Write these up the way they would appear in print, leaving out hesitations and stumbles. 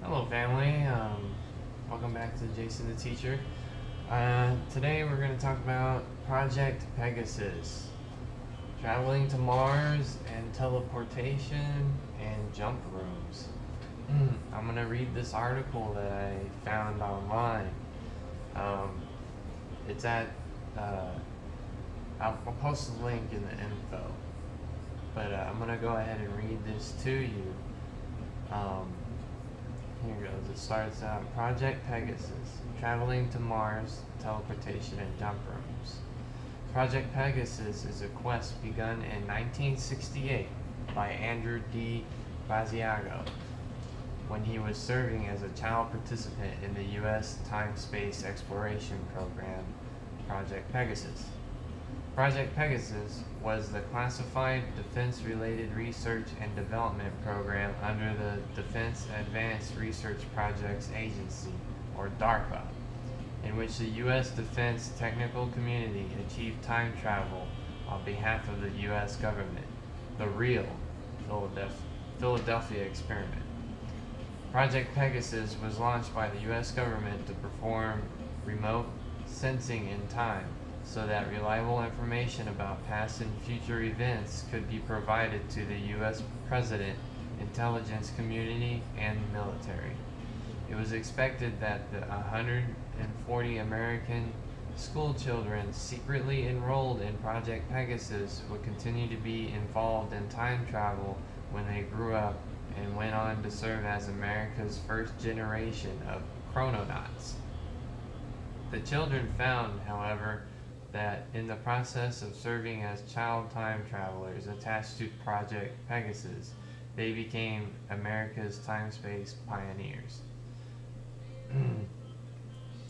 Hello, family. Welcome back to Jason the Teacher. Today we're going to talk about Project Pegasus, traveling to Mars and teleportation and jump rooms. I'm going to read this article that I found online. It's at, I'll post the link in the info, but I'm going to go ahead and read this to you. Here goes. It starts out Project Pegasus, traveling to Mars, teleportation, and jump rooms. Project Pegasus is a quest begun in 1968 by Andrew D. Basiago when he was serving as a child participant in the U.S. Time-Space Exploration Program, Project Pegasus. Project Pegasus was the classified defense-related research and development program under the Defense Advanced Research Projects Agency, or DARPA, in which the U.S. defense technical community achieved time travel on behalf of the U.S. government, the real Philadelphia experiment. Project Pegasus was launched by the U.S. government to perform remote sensing in time, so that reliable information about past and future events could be provided to the U.S. President, intelligence community, and military. It was expected that the 140 American school children secretly enrolled in Project Pegasus would continue to be involved in time travel when they grew up and went on to serve as America's first generation of chrononauts. The children found, however, that in the process of serving as child time travelers attached to Project Pegasus, they became America's time-space pioneers.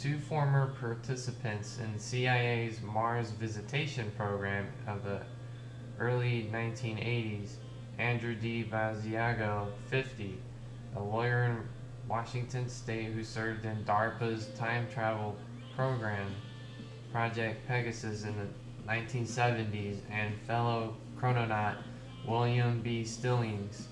Two former participants in CIA's Mars visitation program of the early 1980s, Andrew D. Basiago, 50, a lawyer in Washington State who served in DARPA's time travel program, Project Pegasus, in the 1970s, and fellow chrononaut William B. Stillings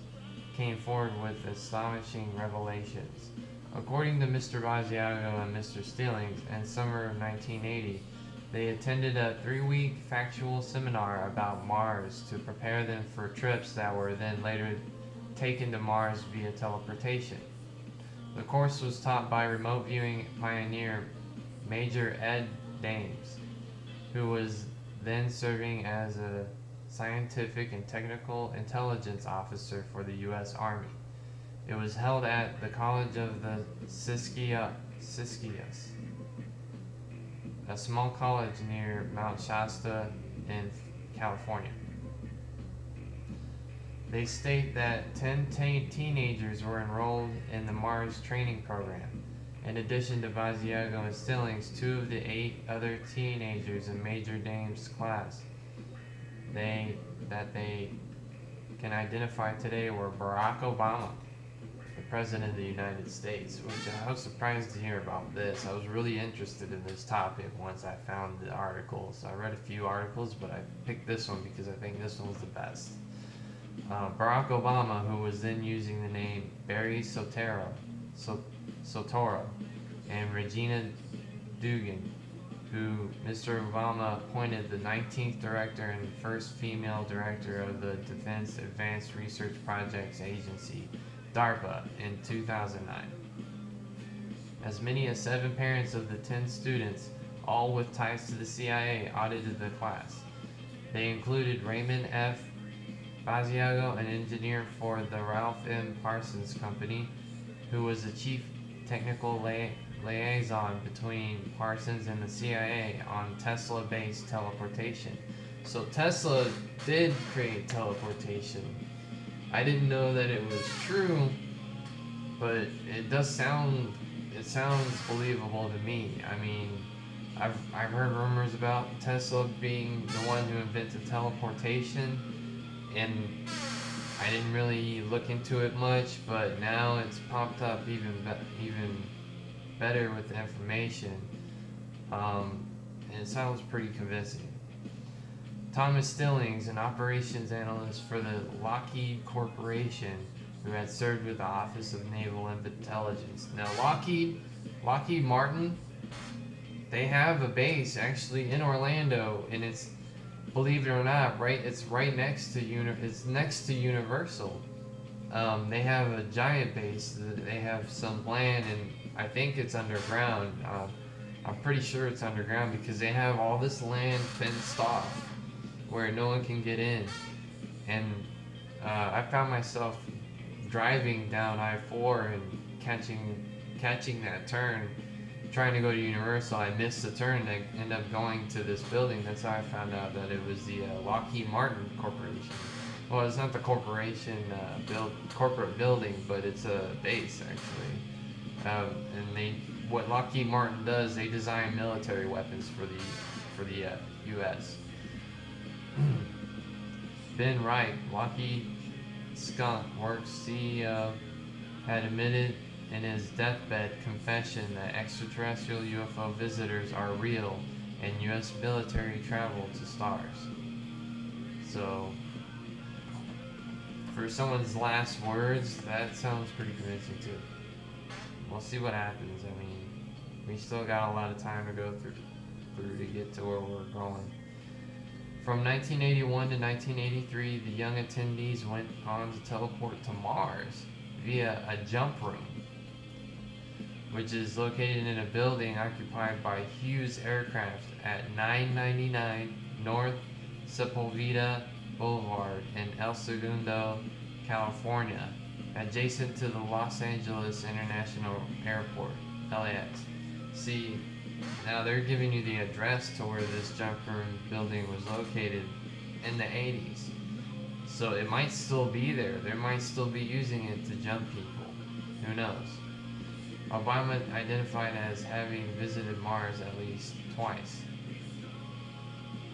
came forward with astonishing revelations. According to Mr. Basiago and Mr. Stillings, in summer of 1980, they attended a 3-week factual seminar about Mars to prepare them for trips that were then later taken to Mars via teleportation. The course was taught by remote viewing pioneer Major Ed Dames, who was then serving as a scientific and technical intelligence officer for the U.S. Army. It was held at the College of the Siskiyous, a small college near Mount Shasta in California. They state that 10 teenagers were enrolled in the Mars training program. In addition to Basiago and Stillings, 2 of the 8 other teenagers in Major Dames' class that they can identify today were Barack Obama, the President of the United States, which I was surprised to hear about this. I was really interested in this topic once I found the article. So I read a few articles, but I picked this one because I think this one was the best. Barack Obama, who was then using the name Barry Soetoro, and Regina Dugan, who Mr. Obama appointed the 19th director and first female director of the Defense Advanced Research Projects Agency, DARPA, in 2009. As many as 7 parents of the 10 students, all with ties to the CIA, audited the class. They included Raymond F. Basiago, an engineer for the Ralph M. Parsons Company, who was the chief technical liaison between Parsons and the CIA on Tesla-based teleportation. So Tesla did create teleportation. I didn't know that it was true, but it sounds believable to me. I mean, I've heard rumors about Tesla being the one who invented teleportation, and I didn't really look into it much, but now it's popped up even better with the information, and it sounds pretty convincing. Thomas Stillings, an operations analyst for the Lockheed Corporation, who had served with the Office of Naval Intelligence. Now, Lockheed Martin, they have a base actually in Orlando, and it's, believe it or not, it's right next to it's next to Universal. They have a giant base. They have some land, and I think it's underground. I'm pretty sure it's underground because they have all this land fenced off where no one can get in. And I found myself driving down I-4 and catching that turn, trying to go to Universal. I missed the turn and I ended up going to this building. That's how I found out that it was the Lockheed Martin Corporation. Well, it's not the corporation corporate building, but it's a base actually. And what Lockheed Martin does, they design military weapons for the U.S. Ben Wright, Lockheed Skunk Works CEO, had admitted in his deathbed confession that extraterrestrial UFO visitors are real and U.S. military travel to stars. So, for someone's last words, that sounds pretty convincing too. We'll see what happens. I mean, we still got a lot of time to go through to get to where we're going. From 1981 to 1983, the young attendees went on to teleport to Mars via a jump room, which is located in a building occupied by Hughes Aircraft at 999 North Sepulveda Boulevard in El Segundo, California, adjacent to the Los Angeles International Airport, LAX. See, now they're giving you the address to where this jump room building was located in the 80s. So it might still be there. They might still be using it to jump people. Who knows? Obama identified as having visited Mars at least twice.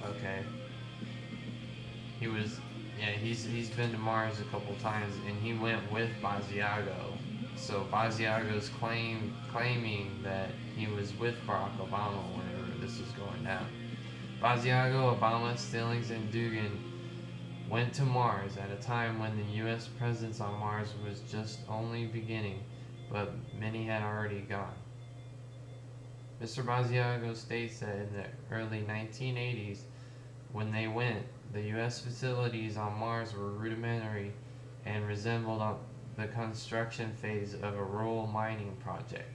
Okay. He's been to Mars a couple times, and he went with Basiago. So Basiago's claiming that he was with Barack Obama whenever this was going down. Basiago, Obama, Stillings, and Dugan went to Mars at a time when the U.S. presence on Mars was just only beginning, but many had already gone. Mr. Basiago states that in the early 1980s, when they went, the U.S. facilities on Mars were rudimentary and resembled the construction phase of a rural mining project.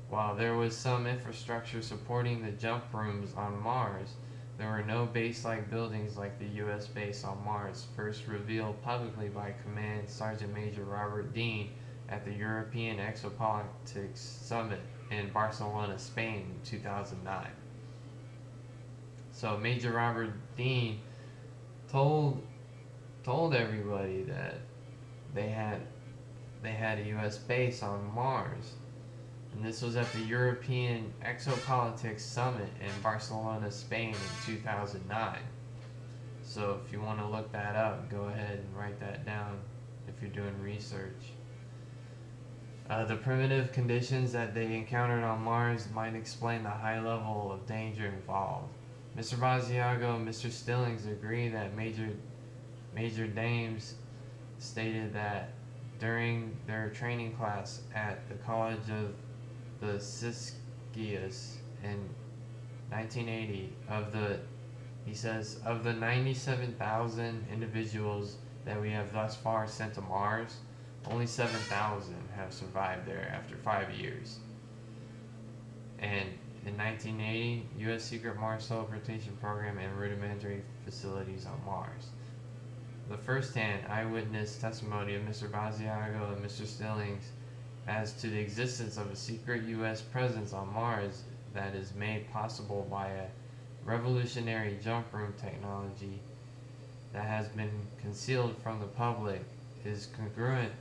While there was some infrastructure supporting the jump rooms on Mars, there were no base-like buildings like the U.S. base on Mars, first revealed publicly by Command Sergeant Major Robert Dean at the European Exopolitics Summit in Barcelona, Spain in 2009. So Major Robert Dean told everybody that they had a U.S. base on Mars, and this was at the European Exopolitics Summit in Barcelona, Spain in 2009. So if you want to look that up, go ahead and write that down if you're doing research. The primitive conditions that they encountered on Mars might explain the high level of danger involved. Mr. Basiago and Mr. Stillings agree that Major Dames stated that during their training class at the College of the Siskiyous in 1980, he says, of the 97,000 individuals that we have thus far sent to Mars, only 7,000 have survived there after 5 years. And in 1980, U.S. Secret Mars Teleportation Program and rudimentary facilities on Mars. The first-hand eyewitness testimony of Mr. Basiago and Mr. Stillings as to the existence of a secret U.S. presence on Mars that is made possible by a revolutionary jump room technology that has been concealed from the public is congruent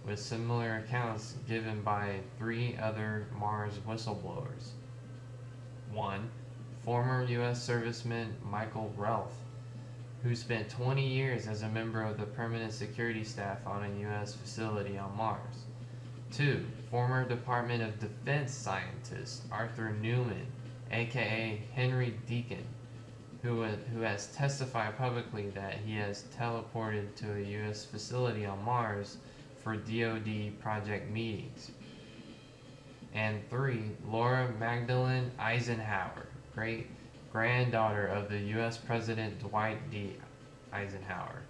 with similar accounts given by 3 other Mars whistleblowers. 1. Former U.S. serviceman Michael Relf, who spent 20 years as a member of the permanent security staff on a U.S. facility on Mars. 2. Former Department of Defense scientist Arthur Newman, aka Henry Deacon, who has testified publicly that he has teleported to a U.S. facility on Mars for DoD project meetings. And 3, Laura Magdalene Eisenhower, great granddaughter of the U.S. President Dwight D. Eisenhower,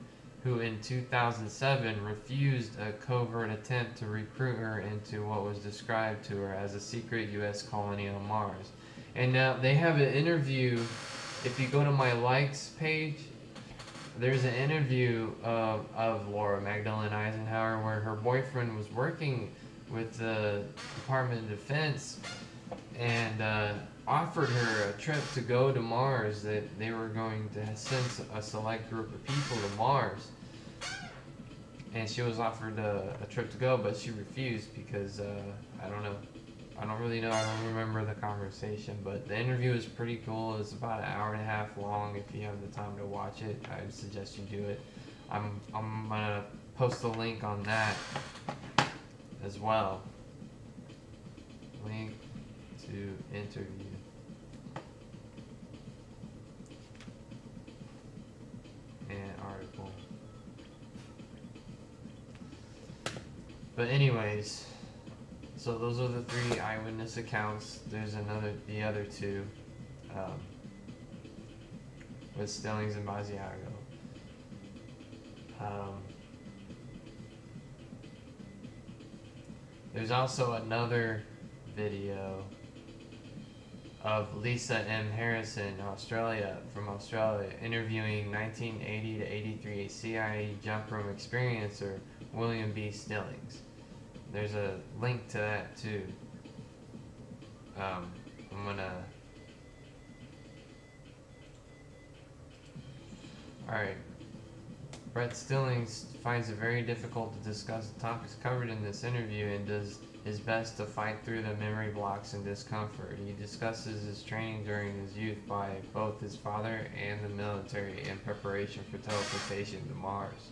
who in 2007 refused a covert attempt to recruit her into what was described to her as a secret U.S. colony on Mars. And now they have an interview. If you go to my likes page, there's an interview of Laura Magdalene Eisenhower where her boyfriend was working with the Department of Defense and offered her a trip to go to Mars, that they were going to send a select group of people to Mars. And she was offered a trip to go, but she refused because, I don't know. I don't really know. I don't remember the conversation, but the interview is pretty cool. It's about an hour and a half long. If you have the time to watch it, I would suggest you do it. I'm gonna post a link on that as well. Link to interview. And article. But anyways, so those are the 3 eyewitness accounts. There's the other 2, with Stillings and Basiago. There's also another video of Lisa M. Harrison, from Australia, interviewing 1980 to 83 CIA jump room experiencer William B. Stillings. There's a link to that too. I'm gonna. Alright. Brett Stillings finds it very difficult to discuss the topics covered in this interview and does his best to fight through the memory blocks and discomfort. He discusses his training during his youth by both his father and the military in preparation for teleportation to Mars.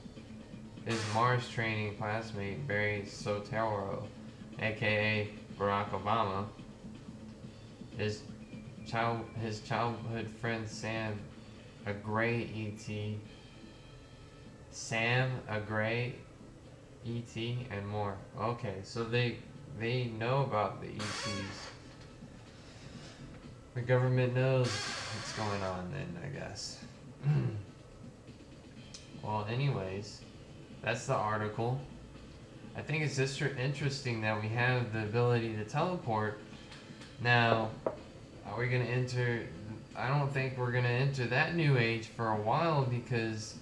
His Mars training classmate, Barry Sotero, aka Barack Obama, his childhood friend Sam, a gray E.T., and more. Okay, so they know about the ETs. The government knows what's going on then, I guess. Well, anyways, that's the article. I think it's just interesting that we have the ability to teleport. Now, are we going to enter... I don't think we're going to enter that new age for a while, because...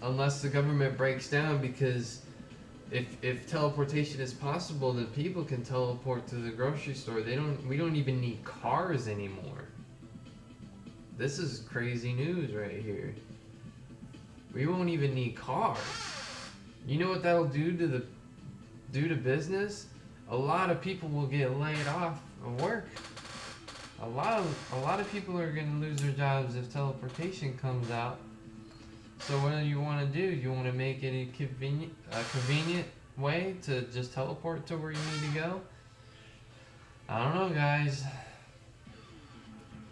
unless the government breaks down, because if teleportation is possible, then people can teleport to the grocery store. We don't even need cars anymore. This is crazy news right here. We won't even need cars. You know what that'll do to business? A lot of people will get laid off of work. A lot of people are going to lose their jobs if teleportation comes out. So what do you want to do? You want to make it a convenient way to just teleport to where you need to go? I don't know, guys.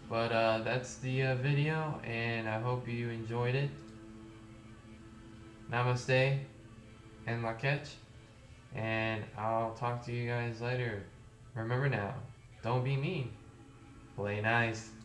But that's the video, and I hope you enjoyed it. Namaste and la catch, and I'll talk to you guys later. Remember now, don't be mean. Play nice.